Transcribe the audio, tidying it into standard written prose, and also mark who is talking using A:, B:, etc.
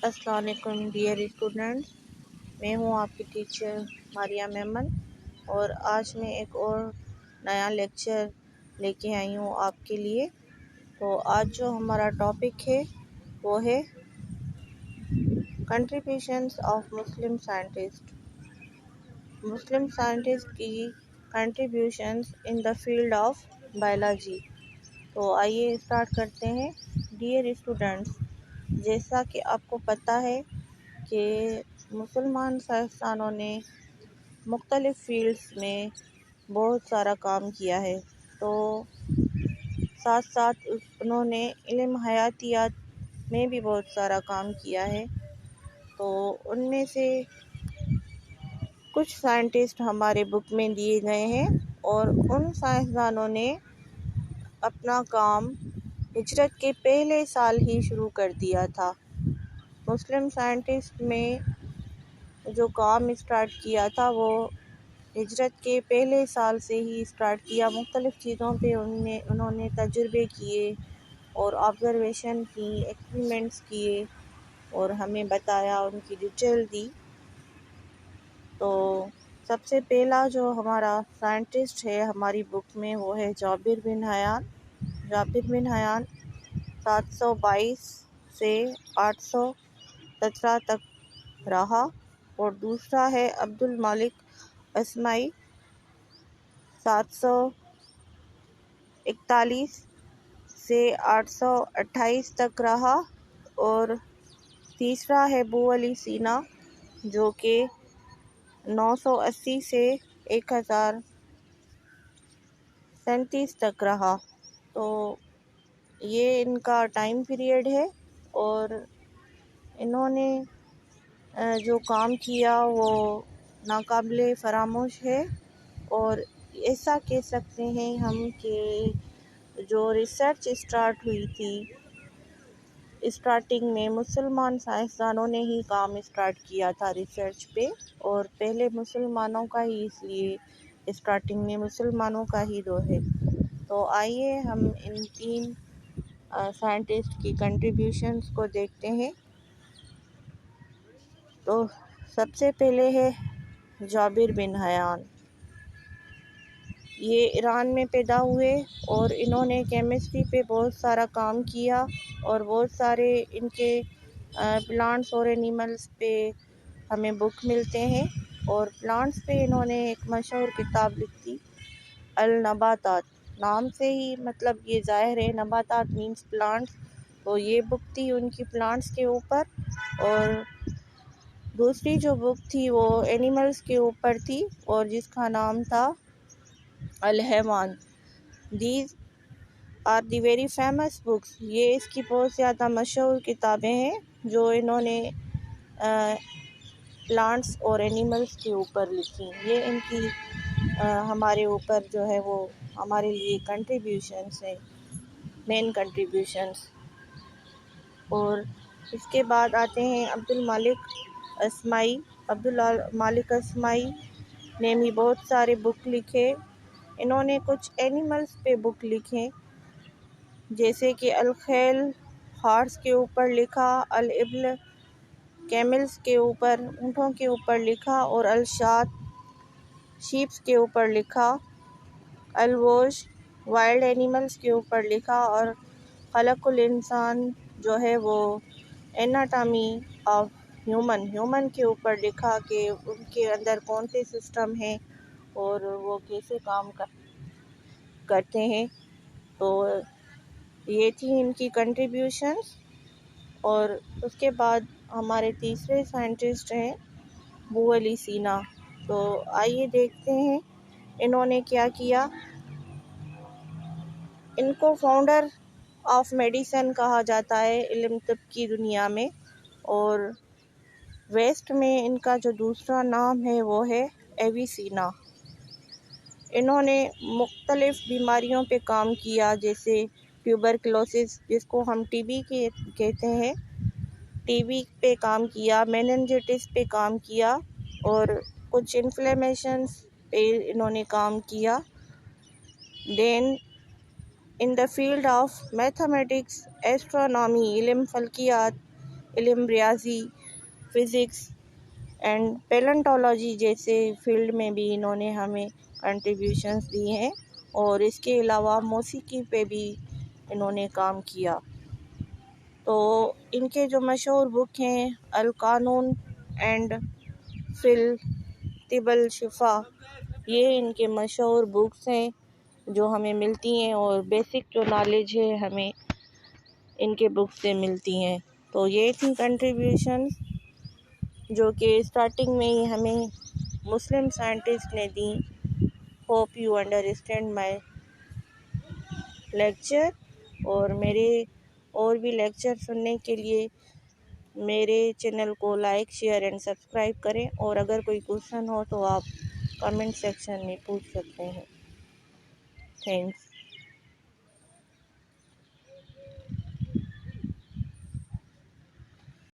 A: السلام علیکم dear students, میں ہوں آپ کی ٹیچر ماریہ میمن، اور آج میں ایک اور نیا لیکچر لے کے آئی ہوں آپ کے لیے۔ تو آج جو ہمارا ٹاپک ہے وہ ہے contributions of Muslim scientist, Muslim scientist کی contributions in the field of biology. تو آئیے اسٹارٹ کرتے ہیں۔ ڈیئر اسٹوڈنٹس، جیسا کہ آپ کو پتہ ہے کہ مسلمان سائنسدانوں نے مختلف فیلڈز میں بہت سارا کام کیا ہے، تو ساتھ ساتھ انہوں نے علم حیاتیات میں بھی بہت سارا کام کیا ہے۔ تو ان میں سے کچھ سائنٹسٹ ہمارے بک میں دیے گئے ہیں، اور ان سائنسدانوں نے اپنا کام ہجرت کے پہلے سال ہی شروع کر دیا تھا۔ مسلم سائنٹسٹ میں جو کام اسٹارٹ کیا تھا وہ ہجرت کے پہلے سال سے ہی اسٹارٹ کیا۔ مختلف چیزوں پہ انہوں نے تجربے کیے اور آبزرویشن کی، ایکسپریمنٹس کیے اور ہمیں بتایا، ان کی ڈیٹیل دی۔ تو سب سے پہلا جو ہمارا سائنٹسٹ ہے ہماری بک میں وہ ہے جابر بن حیان۔ جابر بن حیان 722 سے 817 تک رہا، اور دوسرا ہے عبد الملک اصمعی 741 سے 828 تک رہا، اور تیسرا ہے ابو علی سینا جو کہ 980 سے 1037 تک رہا۔ تو یہ ان کا ٹائم پیریڈ ہے، اور انہوں نے جو کام کیا وہ ناقابل فراموش ہے۔ اور ایسا کہہ سکتے ہیں ہم کہ جو ریسرچ اسٹارٹ ہوئی تھی، اسٹارٹنگ میں مسلمان سائنسدانوں نے ہی کام اسٹارٹ کیا تھا ریسرچ پہ، اور پہلے مسلمانوں کا ہی، اس لیے اسٹارٹنگ میں مسلمانوں کا ہی دور ہے۔ تو آئیے ہم ان تین سائنٹسٹ کی کنٹریبیوشنز کو دیکھتے ہیں۔ تو سب سے پہلے ہے جابر بن حیان۔ یہ ایران میں پیدا ہوئے، اور انہوں نے کیمسٹری پہ بہت سارا کام کیا، اور بہت سارے ان کے پلانٹس اور اینیملز پہ ہمیں بک ملتے ہیں۔ اور پلانٹس پہ انہوں نے ایک مشہور کتاب لکھی النباتات، نام سے ہی مطلب یہ ظاہر ہے، نباتات مینس پلانٹس، تو یہ بک تھی ان کی پلانٹس کے اوپر۔ اور دوسری جو بک تھی وہ اینیملز کے اوپر تھی، اور جس کا نام تھا الحیوان۔ These are the very famous books, یہ اس کی بہت زیادہ مشہور کتابیں ہیں جو انہوں نے پلانٹس اور اینیملز کے اوپر لکھی۔ یہ ان کی ہمارے اوپر جو ہے وہ ہمارے لیے کنٹریبیوشنس ہیں، مین کنٹریبیوشنس۔ اور اس کے بعد آتے ہیں عبد الملک اصمعی۔ عبد الملک اصمعی نے بھی بہت سارے بک لکھے۔ انہوں نے کچھ اینیملز پہ بک لکھے، جیسے کہ الخیل ہارس کے اوپر لکھا، الابل کیملز کے اوپر، اونٹوں کے اوپر لکھا، اور الشات شیپس کے اوپر لکھا، الوحش وائلڈ اینیملز کے اوپر لکھا، اور خلق الانسان جو ہے وہ اناٹامی آف ہیومن کے اوپر لکھا کہ ان کے اندر کون سے سسٹم ہیں اور وہ کیسے کام کرتے ہیں۔ تو یہ تھی ان کی کنٹریبیوشنز۔ اور اس کے بعد ہمارے تیسرے سائنٹسٹ ہیں ابو علی سینا۔ تو آئیے دیکھتے ہیں انہوں نے کیا کیا۔ ان کو فاؤنڈر آف میڈیسن کہا جاتا ہے علم طب کی دنیا میں، اور ویسٹ میں ان کا جو دوسرا نام ہے وہ ہے ایویسینا۔ انہوں نے مختلف بیماریوں پہ کام کیا، جیسے ٹیوبرکلوسس جس کو ہم ٹی بی کہتے ہیں، ٹی بی پہ کام کیا، میننجائٹس پہ کام کیا، اور کچھ انفلیمیشنز پہ انہوں نے کام کیا۔ Then in the field of mathematics, astronomy, علم فلکیات علم ریاضی، فزکس اینڈ پیلنٹولوجی جیسے فیلڈ میں بھی انہوں نے ہمیں کنٹریبیوشنز دی ہیں، اور اس کے علاوہ موسیقی پہ بھی انہوں نے کام کیا۔ تو ان کے جو مشہور بک ہیں القانون اینڈ فی الطب الشفا، یہ ان کے مشہور بکس ہیں جو ہمیں ملتی ہیں، اور بیسک جو نالج ہے ہمیں ان کے بک سے ملتی ہیں۔ تو یہ تھی کنٹریبیوشن جو کہ اسٹارٹنگ میں ہی ہمیں مسلم سائنٹسٹ نے دی۔ Hope you understand my lecture, اور میرے اور بھی لیکچر سننے کے لیے میرے چینل کو لائک، شیئر اینڈ سبسکرائب کریں، اور اگر کوئی کوشچن ہو تو آپ کمنٹ سیکشن میں پوچھ سکتے ہیں۔ تھینکس۔